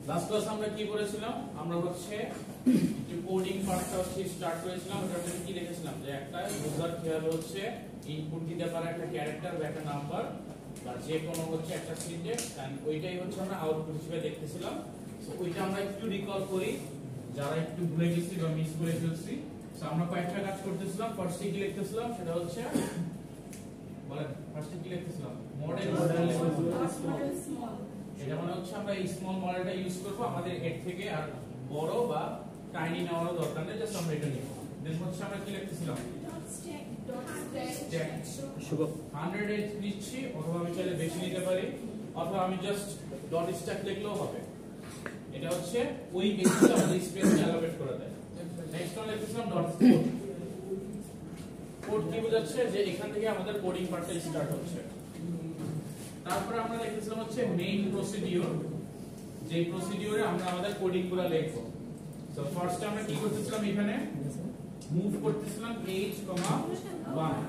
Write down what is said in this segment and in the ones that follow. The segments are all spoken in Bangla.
লাস্ট ক্লাস আমরা কি করেছিলাম? আমরা হচ্ছে যে কোডিং পার্টটা হচ্ছে স্টার্ট করেছিলাম। ওটার মধ্যে কি দেখেছিলাম যে একটা ইউজার কিভাবে হচ্ছে ইনপুট দিতে পারে একটা ক্যারেক্টার বা একটা নাম্বার বা যে কোনো হচ্ছে একটা সিনট্যাক্স, এন্ড ওইটাই হচ্ছে আমরা আউটপুট হিসেবে দেখতেছিলাম। সো ওইটা আমরা একটু রিকল করি যারা একটু ভুলে গেছি বা মিস করে ফেলছি। সো আমরা কয়েকটা কাজ করতেছিলাম। ফার্স্টে কি লিখতেছিলাম সেটা হচ্ছে বলেন, ফার্স্টে কি লিখতেছিলাম? Model small. এটা মানে হচ্ছে আমরা এই স্মল মডেলটা ইউজ করব, আমাদের এর থেকে আর বড় বা টাইনি নেওয়ার দরকার নেই, জাস্ট আমরা এটা নিব। দেন হচ্ছে আমরা কি লিখতেছিলাম? স্ট্যাক 100 নিচ্ছি, অথবা আমি চাইলে বেশি নিতে পারি, অথবা আমি জাস্ট ডট স্ট্যাক লিখলেও হবে। এটা হচ্ছে ওই বেসিসে আমাদের স্পেসকে অ্যালোকেট করে দেয়। নেক্সট আমরা লিখতেছিলাম ডট কোড। কোড কি বোঝাচ্ছে? যে এখান থেকে আমাদের কোডিং পার্টটা স্টার্ট হচ্ছে। তারপরে আমরা লিখেছিলাম হচ্ছে মেইন প্রসিডিউর, যে প্রসিডিউরে আমরা আমাদের কোডিং গুলো লিখব। সো ফার্স্ট আমরা কি করতেছিলাম? এখানে মুভ করতেছিলাম h,1।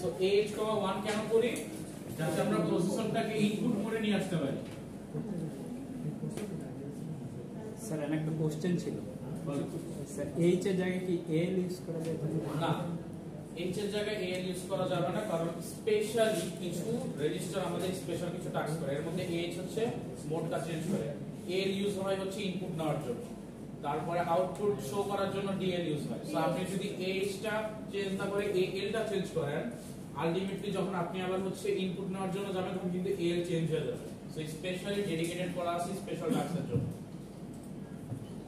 সো h,1 কেন করি? যাতে আমরা প্রসেসরটাকে ইনপুট মোডে নিয়ে আসতে পারি। স্যার একটা কোশ্চেন ছিল, স্যার h এর জায়গায় কি al ইউজ করা যায়? না, h এর জায়গায় al ইউজ করা যাবে না, কারণ স্পেশালি কিছু রেজিস্টার আমাদের স্পেশাল কিছু টাস্ক করে। এর মধ্যে h হচ্ছে মোডটা চেঞ্জ করে, al ইউজ হয় হচ্ছে ইনপুট নেওয়ার জন্য, তারপরে আউটপুট শো করার জন্য dl ইউজ হয়। সো আপনি যদি h টা চেঞ্জ না করে al টা চেঞ্জ করেন, আলটিমেটলি যখন আপনি আবার হচ্ছে ইনপুট নেওয়ার জন্য যাবেন তখন কিন্তু al চেঞ্জ হয়ে যাবে। সো স্পেশালি ডেডিকেটেড করা আছে স্পেশাল টাস্কের জন্য।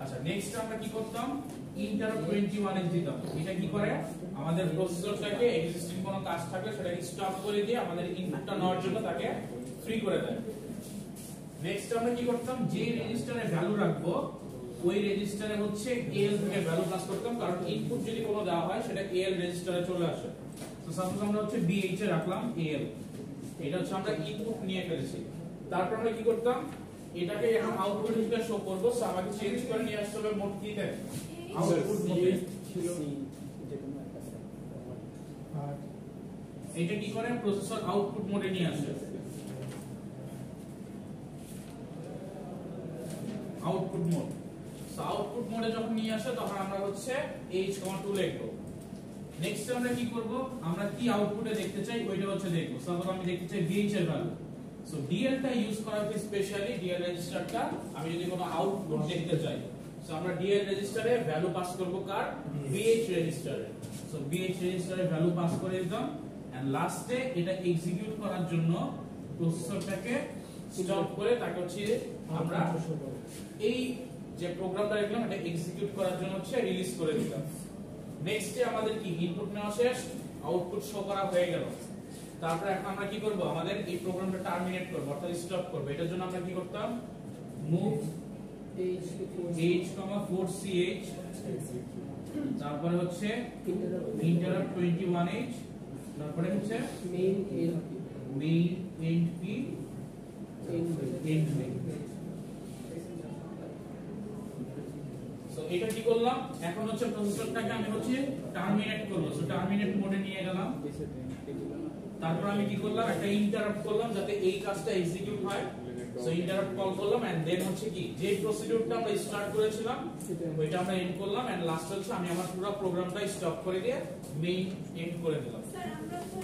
আচ্ছা, নেক্সট আমরা কি করতাম? ইন্টারাপ্ট 21 দিতাম। এটা কি করে? আমাদের প্রসেসরটাকে এক্সিস্টিং কোনো কাজ থাকলে সেটাকে স্টপ করে দিয়ে আমাদের ইনপুটটা নেওয়ার জন্য তাকে ফ্রি করে দেয়। নেক্সট আমরা কি করতাম? যে রেজিস্টারে ভ্যালু রাখবো ওই রেজিস্টারে হচ্ছে al থেকে ভ্যালু পাস করতাম, কারণ ইনপুট যদি কোনো দেওয়া হয় সেটা al রেজিস্টারে চলে আসে। তো সাপোজ আমরা হচ্ছে bh এ রাখলাম al, এটা হচ্ছে আমরা ইনপুট নিয়ে ফেলেছি। তারপর আমরা কি করতাম? এটাকে এখন আউটপুট হিসেবে শো করব। সো আমাকে চেঞ্জ করে নিয়ে আসতে হবে মোড কিতে, আউটপুট মোডে ছিল। এটা কি করে? প্রসেসর আউটপুট মোডে নিয়ে আসে। আউটপুট মোড, সো আউটপুট মোডে যখন নিয়ে আসে তখন আমরা হচ্ছে h,2 লিখব। নেক্সট আমরা কি করব? আমরা কি আউটপুটে দেখতে চাই ওইটা হচ্ছে দেখব। সাপোজ আমি দেখতে চাই bh এর ভ্যালু। সো dl টা ইউজ করা হয় স্পেশালি dl রেজিস্টারটা আমি যদি কোনো আউটপুট দেখতে চাই, সো আমরা dl রেজিস্টারে ভ্যালু পাস করব কার? bh রেজিস্টারে। সো bh রেজিস্টারে ভ্যালু পাস করে দিলাম, এন্ড লাস্টে এটা এক্সিকিউট করার জন্য প্রসেসরটাকে স্টপ করে তাকে হচ্ছে আমরা এই যে প্রোগ্রামটা লিখলাম এটা এক্সিকিউট করার জন্য হচ্ছে রিলিজ করে দিলাম। নেক্সটে আমাদের কি ইনপুট নেওয়া শেষ, আউটপুট শো করা হয়ে গেল। তারপরে এখন আমরা কি করব? আমাদের এই প্রোগ্রামটা টার্মিনেট করব, অর্থাৎ স্টপ করব। এটার জন্য আমরা কি করতাম? মুভ h,4ch, তারপরে হচ্ছে ইন্টারাপ্ট 21h, তারপরে হচ্ছে মেইন এন্ড কি এন্ড মেইন। সো এটা কি করলাম? এখন হচ্ছে প্রসেসরটাকে আমি হচ্ছে টার্মিনেট করব। সো টার্মিনেট মোডে নিয়ে গেলাম। তারপর আমি কি করলাম? একটা ইন্টারাপ্ট করলাম যাতে এই কাজটা এক্সিকিউট হয়। সো ইন্টারাপ্ট কল করলাম, এন্ড দেন হচ্ছে কি যে প্রসিডিউরটা আমরা স্টার্ট করেছিলাম ওইটা আমরা এন্ড করলাম, এন্ড লাস্ট হচ্ছে আমি আমার পুরো প্রোগ্রামটা স্টপ করে দিয়ে মেইন এন্ড করে দিলাম। স্যার আমরা তো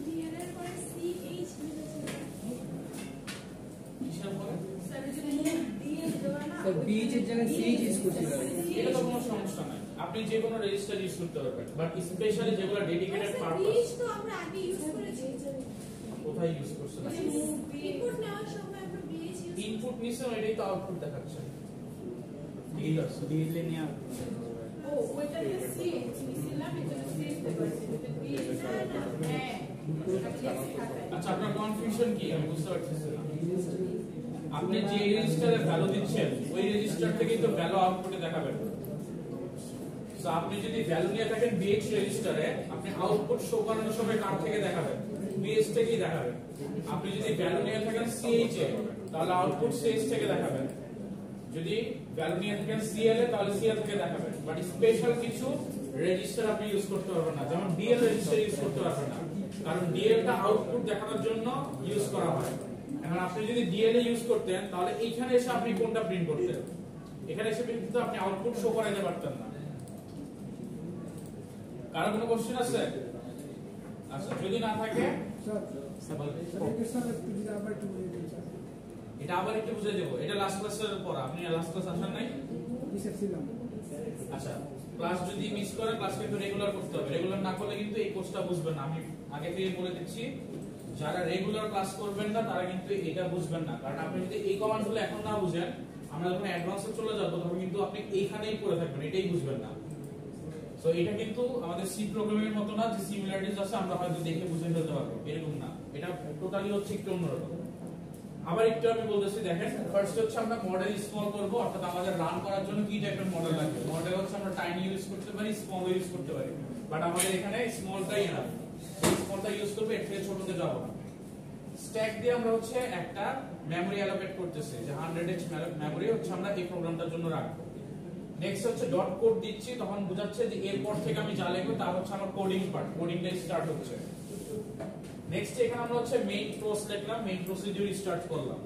dl এর পরে ch লিখেছিলাম। কিসের পরে? স্যার যদি dl দেওয়া না, স্যার bh এর জায়গায় ch ইউজ করছিলাম। এটা তো কোনো সমস্যা নাই, আপনি যে কোনো রেজিস্টার ইউজ করতে পারবেন, বাট স্পেশালি যেগুলো ডেডিকেটেড পারপাস। bh তো আমরা আগে ইউজ করেছি। কোথায় ইউজ করছেন? ইনপুট নেওয়ার সময় আমরা bh ইউজ ইনপুট নিছেন, এটাই তো আউটপুট দেখাচ্ছে। ঠিক আছে, dl এ নিয়ে ও ওইটাকে ch নিছিলাম, এটা ch দিতে পারছি, এটা bh না। হ্যাঁ, আচ্ছা, আপনার কনফিউশন কি আমি বুঝতে পারতেছি না। আপনি যে রেজিস্টারে ভ্যালু দিচ্ছেন ওই রেজিস্টার থেকেই তো ভ্যালু আউটপুটে দেখাবেন। সো আপনি যদি ভ্যালু নিয়ে থাকেন bh রেজিস্টারে, আপনি আউটপুট শো করানোর সময় কার থেকে দেখাবেন? bh থেকেই দেখাবেন। আপনি যদি ভ্যালু নিয়ে থাকেন ch এ, তাহলে আউটপুট ch থেকে দেখাবেন। যদি ভ্যালু নিয়ে থাকেন cl এ, তাহলে cl থেকে দেখাবেন। বাট স্পেশাল কিছু রেজিস্টার আপনি ইউজ করতে পারবেন না, যেমন dl রেজিস্টার ইউজ করতে পারবেন না, কারণ dl টা আউটপুট দেখানোর জন্য ইউজ করা হয়। এখন আপনি যদি ডিএলএ ইউজ করতেন তাহলে এইখানে এসে আপনি কোনটা প্রিন্ট করতেন, এখানে এসে কিন্তু আপনি আউটপুট শো করাইতে পারতেন না। কারো কোনো কোশ্চেন আছে? আচ্ছা যদি না থাকে এটা আবার একটু বুঝিয়ে দেবো। এটা লাস্ট ক্লাসের পর, আপনি লাস্ট ক্লাস আসেন নাই? আচ্ছা ক্লাস যদি মিস করেন ক্লাস কিন্তু রেগুলার করতে হবে, রেগুলার না করলে কিন্তু এই কোর্সটা বুঝবেন না। আমি আগে থেকে বলে দিচ্ছি যারা রেগুলার ক্লাস করবেন না তারা কিন্তু এটা বুঝবেন না, কারণ আপনি যদি এই কমান্ডগুলো এখন না বুঝেন আমরা যখন অ্যাডভান্সে চলে যাব তখন কিন্তু আপনি এইখানেই পড়ে থাকবেন, এটাই বুঝবেন না। সো এটা কিন্তু আমাদের সি প্রোগ্রামিং এর মতো না যে সিমিলারিটিস আছে আমরা হয়তো দেখে বুঝে ফেলতে পারবো, এরকম না। এটা টোটালি হচ্ছে একটু অন্যরকম। আবার একটু আমি বলতেছি দেখেন, ফার্স্ট হচ্ছে আমরা মডেল স্মল করব, অর্থাৎ আমাদের রান করার জন্য কি টাইপের মডেল লাগবে। মডেল হচ্ছে আমরা টাইনি ইউজ করতে পারি, স্মল ইউজ করতে পারি, বাট আমাদের এখানে স্মলটাই না, স্মলটা ইউজ করব, এর থেকে ছোটতে যাব না। স্ট্যাক দিয়ে আমরা হচ্ছে একটা মেমরি অ্যালোকেট করতেছি, যে 100h মেমরি হচ্ছে আমরা এই প্রোগ্রামটার জন্য রাখবো। নেক্সট হচ্ছে ডট কোড দিচ্ছি, তখন বোঝাচ্ছে যে এরপর থেকে আমি যা লিখব তা হচ্ছে আমার কোডিং পার্ট, কোডিংটা স্টার্ট হচ্ছে। নেক্সট এখানে আমরা হচ্ছে মেইন প্রসেস লিখলাম, মেইন প্রসিডিউর স্টার্ট করলাম।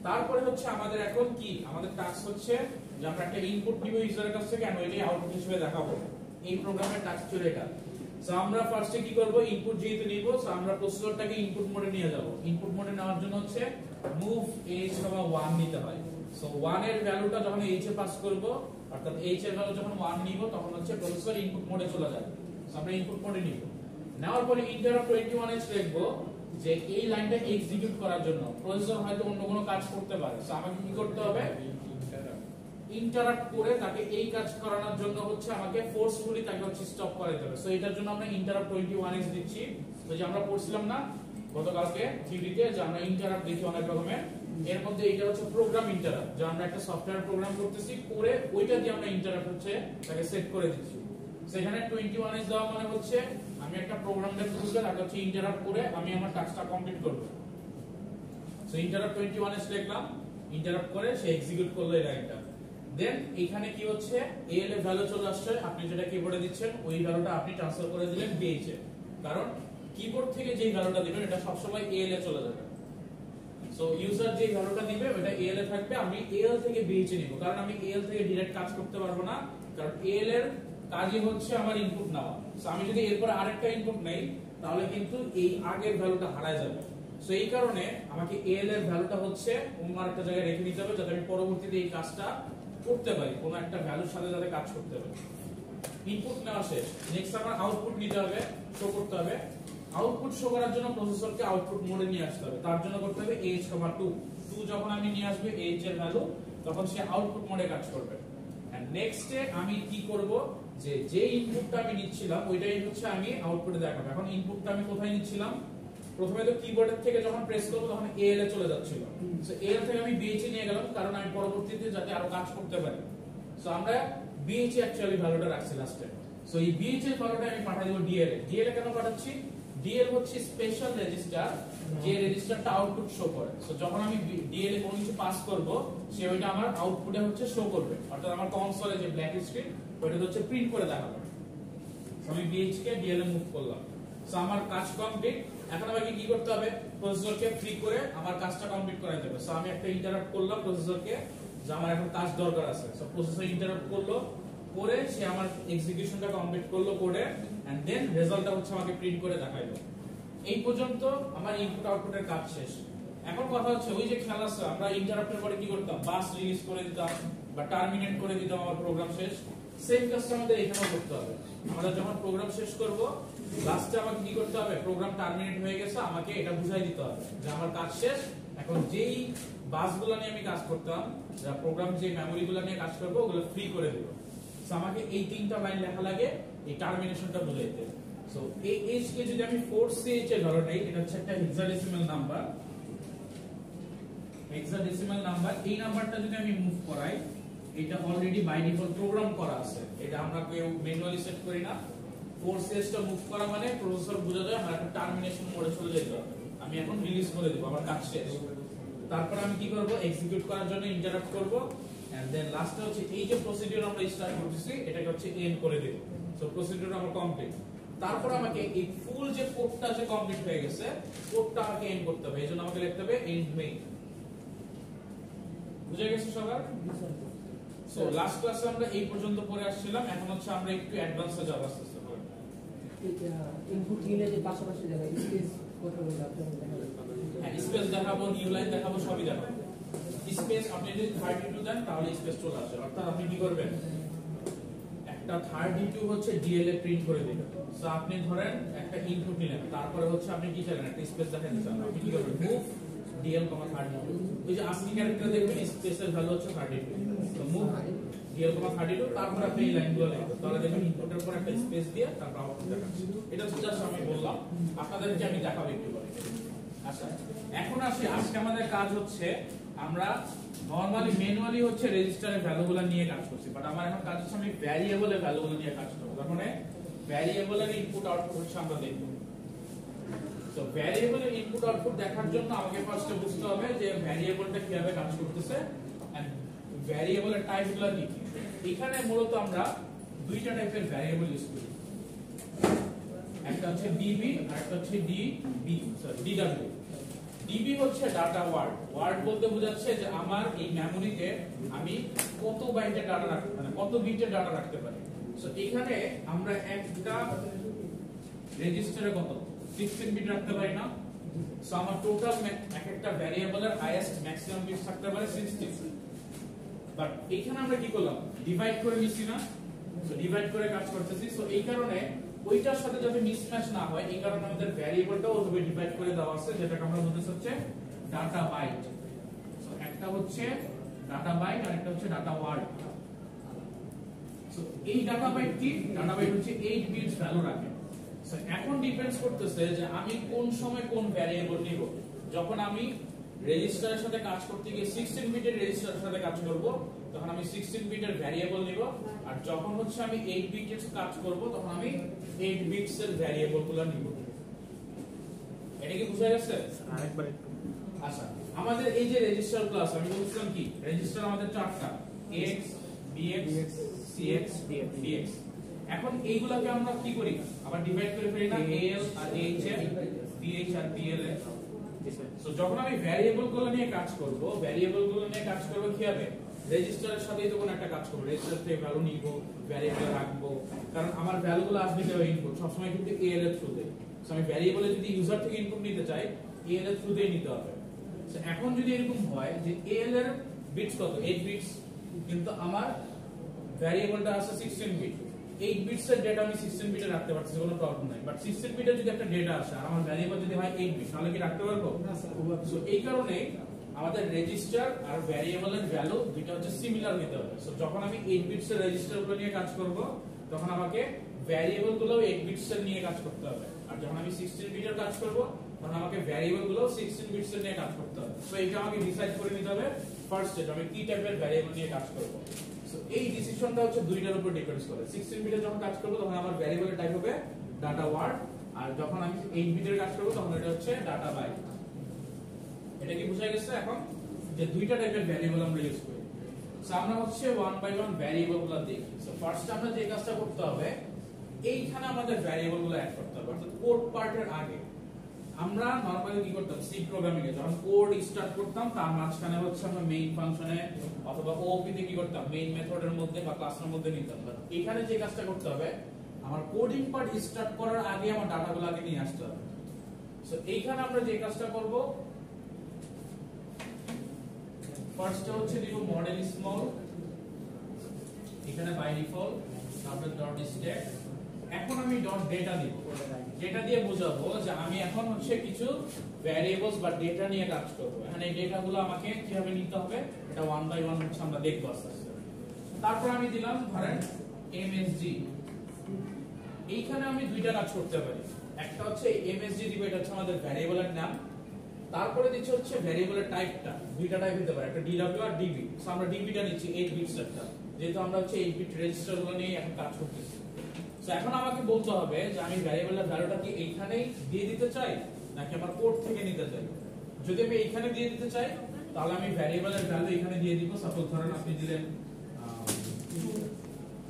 তারপরে হচ্ছে আমাদের এখন কি, আমাদের টাস্ক হচ্ছে যে আমরা একটা ইনপুট নিব ইউজারের কাছ থেকে আর ওইটাই আউটপুট হিসেবে দেখাবো। এই প্রোগ্রামের টাস্ক ছিল এটা। সো আমরা ফার্স্টে কি করব, ইনপুট যেহেতু নিব সো আমরা প্রসেসরটাকে ইনপুট মোডে নিয়ে যাব। ইনপুট মোডে নেওয়ার জন্য হচ্ছে মুভ h, 1 নিতে হয়। সো 1 এর ভ্যালুটা যখন h এ পাস করব, অর্থাৎ h এর ভ্যালু যখন 1 নিব তখন হচ্ছে প্রসেসর ইনপুট মোডে চলে যাবে। সো আমরা ইনপুট মোডে নিব, নেওয়ার পরে ইন্টারাপ্ট 21h লিখবো যে এই লাইনটা এক্সিকিউট করার জন্য। প্রসেসর হয়তো অন্য কোনো কাজ করতে পারে, সো আমাকে কি করতে হবে, ইন্টারাপ্ট করে তাকে এই কাজ করানোর জন্য হচ্ছে আমাকে ফোর্সফুলি তাকে হচ্ছে স্টপ করাতে হবে। সো এটার জন্য আমরা ইন্টারাপ্ট 21h দিচ্ছি। তো যে আমরা পড়ছিলাম না গতকালকে থিওরিতে যে আমরা ইন্টারাপ্ট দেখি অনেক রকমের, এর মধ্যে এটা হচ্ছে প্রোগ্রাম ইন্টারাপ্ট, যে আমরা একটা সফটওয়্যার প্রোগ্রাম করতেছি করে ওইটা দিয়ে আমরা ইন্টারাপ্ট হচ্ছে তাকে সেট করে দিচ্ছি। সেখানে 21h দেওয়া মানে হচ্ছে আমি একটা প্রোগ্রাম লিখতে তাকে হচ্ছে ইন্টারাপ্ট করে আমি আমার টাস্কটা কমপ্লিট করব। সো ইন্টারাপ্ট 21h লিখলাম, ইন্টারাপ্ট করে সে এক্সিকিউট করলো এই লাইনটা। দেন এখানে কি হচ্ছে এল এর ভ্যালু চলে আসছে, আপনি যেটা কিবোর্ডে দিচ্ছেন ওই ভ্যালুটা আপনি ট্রান্সফার করে দিলেন বিএইচ এ, কারণ কিবোর্ড থেকে যেই ভ্যালুটা দিবেন এটা সব সময় এল এ চলে যাবে। সো ইউজার যে ভ্যালুটা দিবে ওটা এল এ থাকবে, আমি এল থেকে বিএইচ এ নিব, কারণ আমি এল থেকে ডাইরেক্ট কাজ করতে পারবো না, কারণ এল এর কাজই হচ্ছে আমার ইনপুট নেওয়া। সো আমি যদি এরপর আরেকটা ইনপুট নেই তাহলে কিন্তু এই আগের ভ্যালুটা হারায় যাবে। সো এই কারণে আমাকে এল এর ভ্যালুটা হচ্ছে অন্য আরেকটা জায়গায় রেখে দিতে হবে যাতে আমি পরবর্তীতে এই কাজটা করতে পারি, কোনো একটা ভ্যালুর সাথে যাতে কাজ করতে পারি। ইনপুট নেওয়া শেষ, নেক্সট আমার আউটপুট নিতে হবে, শো করতে হবে। আউটপুট শো করার জন্য প্রসেসরকে আউটপুট মোডে নিয়ে আসতে হবে, তার জন্য করতে হবে h, 2 যখন আমি নিয়ে আসবে h এর ভ্যালু তখন সে আউটপুট মোডে কাজ করবে। এন্ড নেক্সটে আমি কি করব, যে ইনপুটটা আমি নিচ্ছিলাম ওইটাই হচ্ছে আমি আউটপুটে দেখাবো। এখন ইনপুটটা আমি কোথায় নিচ্ছিলাম, প্রথমে তো কিবোর্ডের থেকে যখন প্রেস করব তখন এল এ চলে যাচ্ছিল, সো এল থেকে আমি বিএইচ এ নিয়ে গেলাম কারণ আমি পরবর্তীতে যাতে আরো কাজ করতে পারি। সো আমরা বিএইচ এ অ্যাকচুয়ালি ভ্যালুটা রাখছি লাস্টে। সো এই বিএইচ এর ভ্যালুটা আমি পাঠিয়ে দেব ডিএল এ। ডিএল এ কেন পাঠাচ্ছি, ডিএল হচ্ছে স্পেশাল রেজিস্টার, যে রেজিস্টারটা আউটপুট শো করে। সো যখন আমি ডিএল এ কোনো কিছু পাস করব সে ওইটা আমার আউটপুটে হচ্ছে শো করবে, অর্থাৎ আমার কনসোলে যে ব্ল্যাক স্ক্রিন ওইটা হচ্ছে প্রিন্ট করে দেখাবে। সো আমি বিএইচ কে ডিএল এ মুভ করলাম। সো আমার কাজ কমপ্লিট। এখন আমাকে কি করতে হবে, প্রসেসরকে ফ্রি করে আমার কাজটা কমপ্লিট করাইতে হবে। সো আমি একটা ইন্টারাপ্ট করলাম প্রসেসরকে যে আমার এখন কাজ দরকার আছে। সো প্রসেসর ইন্টারাপ্ট করলো, করে সে আমার এক্সিকিউশনটা কমপ্লিট করলো কোডে, এন্ড দেন রেজাল্টটা হচ্ছে আমাকে প্রিন্ট করে দেখাইলো। এই পর্যন্ত আমার ইনপুট আউটপুটের কাজ শেষ। এখন কথা হচ্ছে ওই যে খেলা আছে, আমরা ইন্টারাপ্টের পরে কি করতাম, বাস রিলিজ করে দিতাম বা টার্মিনেট করে দিতাম, আমার প্রোগ্রাম শেষ। সেম কাজটা আমাদের এখানেও করতে হবে। আমরা যখন প্রোগ্রাম শেষ করব লাস্টে আমাকে কি করতে হবে, প্রোগ্রাম টার্মিনেট হয়ে গেছে আমাকে এটা বুঝাই দিতে হবে যে আমার কাজ শেষ। এখন যেই বাসগুলো নিয়ে আমি কাজ করতাম, যা প্রোগ্রাম যে মেমোরিগুলো নিয়ে কাজ করব ওগুলো ফ্রি করে দেব। সো আমাকে এই তিনটা লাইন লেখা লাগে এই টার্মিনেশনটা বুঝাইতে। সো এই h কে যদি আমি 4ch এ ধরে নেই, এটা হচ্ছে একটা হেক্সাডেসিমাল নাম্বার। হেক্সাডেসিমাল নাম্বার, এই নাম্বারটা যদি আমি মুভ করাই, এটা অলরেডি বাই ডিফল্ট প্রোগ্রাম করা আছে, এটা আমরা কেউ ম্যানুয়ালি সেট করি না। 4ch টা মুভ করা মানে প্রসেসর বুঝা যায় আমার একটা টার্মিনেশন মোডে চলে যেতে হবে, আমি এখন রিলিজ করে দেব, আমার কাজ শেষ। তারপর আমি কি করব, এক্সিকিউট করার জন্য ইন্টারাপ্ট করব, এন্ড দেন লাস্টে হচ্ছে এই যে প্রসিডিউর আমরা স্টার্ট করতেছি এটাকে হচ্ছে এন্ড করে দেব। সো প্রসিডিউর আমার কমপ্লিট। তারপর আমাকে এই ফুল যে কোডটা যে কমপ্লিট হয়ে গেছে কোডটা আমাকে এন্ড করতে হবে এইজন্য আমাকে লিখতে হবে এন্ড মেইন বুঝে গেছে সবার সো লাস্ট ক্লাসে আমরা এই পর্যন্ত পড়ে আসছিলাম এখন হচ্ছে আমরা একটু অ্যাডভান্সে যাব আস্তে আস্তে ইনপুট নিলে যে পাশাপাশি দেখা স্পেস কোথাও হ্যাঁ স্পেস দেখাবো নিউ লাইন দেখাবো সবই দেখাবো স্পেস আপনি যদি 32 দেন তাহলে স্পেস চলে আসে অর্থাৎ আপনি কি করবেন একটা 32 হচ্ছে ডিএলএ প্রিন্ট করে দিবেন সো আপনি ধরেন একটা ইনপুট নিলেন তারপরে হচ্ছে আপনি কি চাইলেন একটা স্পেস দেখাতে চান আপনি কি করবেন মুভ ডিএল, 32 ওই যে আপনি ক্যারেক্টার দেখবেন স্পেসের ভ্যালু হচ্ছে 32 তো মুভ ডিএল, 32 তারপর আপনি এই লাইনগুলো লিখবেন তাহলে দেখবেন ইনপুটের পর একটা স্পেস দিয়ে তারপর আউটপুট দেখাচ্ছে এটা হচ্ছে জাস্ট আমি বললাম আপনাদেরকে আমি দেখাবো একটু পরে আচ্ছা এখন আসি আজকে আমাদের কাজ হচ্ছে আমরা নরমালি ম্যানুয়ালি হচ্ছে রেজিস্টারের ভ্যালুগুলো নিয়ে কাজ করছি বাট আমার এখন কাজ হচ্ছে আমি ভ্যারিয়েবলের ভ্যালুগুলো নিয়ে কাজ করব তার মানে ভ্যারিয়েবলের ইনপুট আউটপুট হচ্ছে আমরা দেখব তো ভ্যারিয়েবলের ইনপুট আউটপুট দেখার জন্য আমাকে ফার্স্টে বুঝতে হবে যে ভ্যারিয়েবলটা কিভাবে কাজ করতেছে এন্ড ভ্যারিয়েবলের টাইপগুলো কি কি এখানে মূলত আমরা দুইটা টাইপের ভ্যারিয়েবল ইউজ করি একটা হচ্ছে ডিবি আর একটা হচ্ছে ডিবি সরি ডিডব্লিউ ডিবি হচ্ছে ডাটা ওয়ার্ড বলতে বোঝাচ্ছে যে আমার এই মেমোরিতে আমি কত বাইটের ডাটা রাখতে মানে কত বিটের ডাটা রাখতে পারি সো এখানে আমরা একটা রেজিস্টারে কত 16 বিট রাখতে পারি না সো আমার টোটাল একটা ভ্যারিয়েবলের হাইয়েস্ট ম্যাক্সিমাম বিট থাকতে পারে 16 বাট এখানে আমরা কি করলাম ডিভাইড করে নিছি না সো ডিভাইড করে কাজ করতেছি সো এই কারণে ওইটার সাথে যাতে মিসম্যাচ না হয় এই কারণে আমাদের ভ্যারিয়েবলটাও ওভাবে ডিভাইড করে দেওয়া আছে যেটাকে আমরা বলতেছি হচ্ছে ডাটা বাইট সো একটা হচ্ছে ডাটা বাইট আর একটা হচ্ছে ডাটা ওয়ার্ড সো এই ডাটা বাইট কি ডাটা বাইট হচ্ছে 8 বিটস ভ্যালু রাখে সো এখন ডিপেন্ডস করতেছে যে আমি কোন সময় কোন ভ্যারিয়েবল নিব যখন আমি রেজিস্টারের সাথে কাজ করতে গিয়ে 16 বিটের রেজিস্টারের সাথে কাজ করব তখন আমি 16 বিটের ভ্যারিয়েবল নিব আর যখন হচ্ছে আমি 8 বিটের কাজ করব তখন আমি 8 বিটস এর ভ্যারিয়েবলগুলো নিব এটা কি বুঝা গেছে আরেকবার আচ্ছা আমাদের এই যে রেজিস্টার ক্লাস আমি বলছিলাম কি রেজিস্টার আমাদের চারটা x bx cx dx এখন এইগুলাকে আমরা কি করি আবার ডিভাইড করে ফেলি না al আর h এ bh আর bl এ সো যখন আমি ভ্যারিয়েবলগুলো নিয়ে কাজ করব কি হবে রেজিস্টারের সাথেই তো কোনো একটা কাজ করব রেজিস্টার থেকে ভ্যালু নিব ভ্যারিয়েবল রাখবো কারণ আমার ভ্যালুগুলো আসবে কিভাবে ইনপুট সব সময় কিন্তু al এর থ্রুতে সো আমি ভ্যারিয়েবলে যদি ইউজার থেকে ইনপুট নিতে চাই al এর থ্রুতেই নিতে হবে সো এখন যদি এরকম হয় যে al এর বিটস কত 8 বিটস কিন্তু আমার ভ্যারিয়েবলটা আছে 16 বিট 8 বিটস এর ডেটা আমি 16 বিটে রাখতে পারছি কোনো প্রবলেম নাই বাট 16 বিটের যদি একটা ডেটা আসে আর আমার ভ্যারিয়েবল যদি হয় 8 বিট তাহলে কি রাখতে পারবো না স্যার সো এই কারণে আমাদের রেজিস্টার আর ভ্যারিয়েবলের ভ্যালু দুটো হচ্ছে সিমিলার নিতে হবে সো যখন আমি 8 বিটস এর রেজিস্টারগুলো নিয়ে কাজ করব তখন আমাকে ভ্যারিয়েবলগুলোও 8 বিটস এর নিয়ে কাজ করতে হবে আর যখন আমি 16 বিটের কাজ করব তখন আমাকে ভ্যারিয়েবলগুলোও 16 বিটস এর নিয়ে কাজ করতে হবে সো এটা আমাকে ডিসাইড করে নিতে হবে ফার্স্ট স্টেপ আমি কি টাইপের ভ্যারিয়েবল নিয়ে কাজ করব সো এই ডিসিশনটা হচ্ছে দুইটার উপর ডিপেন্ডস করে 16 বিটে যখন কাজ করব তখন আমার ভ্যারিয়েবলের টাইপ হবে ডাটা ওয়ার্ড আর যখন আমি 8 বিটের কাজ করব তখন এটা হচ্ছে ডাটা বাইট এটা কি বুঝা গেছে এখন যে দুইটা টাইপের ভ্যারিয়েবল আমরা ইউজ করি সো আমরা হচ্ছে ওয়ান বাই ওয়ান ভ্যারিয়েবলগুলো দেখি সো ফার্স্ট আমরা যে কাজটা করতে হবে এইখানে আমাদের ভ্যারিয়েবলগুলো অ্যাড করতে হবে অর্থাৎ কোড পার্টের আগে আমরা নরমালি কি করতাম সি প্রোগ্রামিং এ যখন কোড স্টার্ট করতাম তার মাঝখানে হচ্ছে আমরা মেইন ফাংশনে অথবা ওপি তে কি করতাম মেইন মেথডের মধ্যে বা ক্লাসের মধ্যে নিতাম এখানে যে কাজটা করতে হবে আমার কোডিং পার্ট স্টার্ট করার আগে আমার ডাটাগুলো আগে নিয়ে আসতে হবে সো এইখানে আমরা যে কাজটা করব ফার্স্ট হচ্ছে দিব মডেল স্মল এখানে বাই ডিফল্ট তারপর ডট স্ট্যাক এখন আমি ডট ডেটা দিব ডেটা দিয়ে বোঝাবো যে আমি এখন হচ্ছে কিছু ভ্যারিয়েবলস বা ডেটা নিয়ে কাজ করব এখানে এই ডেটাগুলো আমাকে কিভাবে নিতে হবে এটা ওয়ান বাই ওয়ান হচ্ছে আমরা দেখব আস্তে আস্তে তারপর আমি দিলাম ধরেন এমএসজি এইখানে আমি দুইটা কাজ করতে পারি একটা হচ্ছে এমএসজি দিব এটা হচ্ছে আমাদের ভ্যারিয়েবলের নাম তারপরে দিচ্ছি হচ্ছে ভ্যারিয়েবলের টাইপটা দুইটা টাইপ হতে পারে একটা ডিডব্লিউ আর ডিবি সো আমরা ডিবিটা নিচ্ছি 8 বিটস একটা যেহেতু আমরা হচ্ছে 8 বিট রেজিস্টারগুলো নিয়ে এখন কাজ করতেছি সো এখন আমাকে বলতে হবে যে আমি ভ্যারিয়েবলের ভ্যালুটা কি এইখানেই দিয়ে দিতে চাই নাকি আমার কোড থেকে নিতে চাই যদি আমি এইখানে দিয়ে দিতে চাই তাহলে আমি ভ্যারিয়েবলের ভ্যালু এখানে দিয়ে দিব সাপোজ ধরেন আপনি দিলেন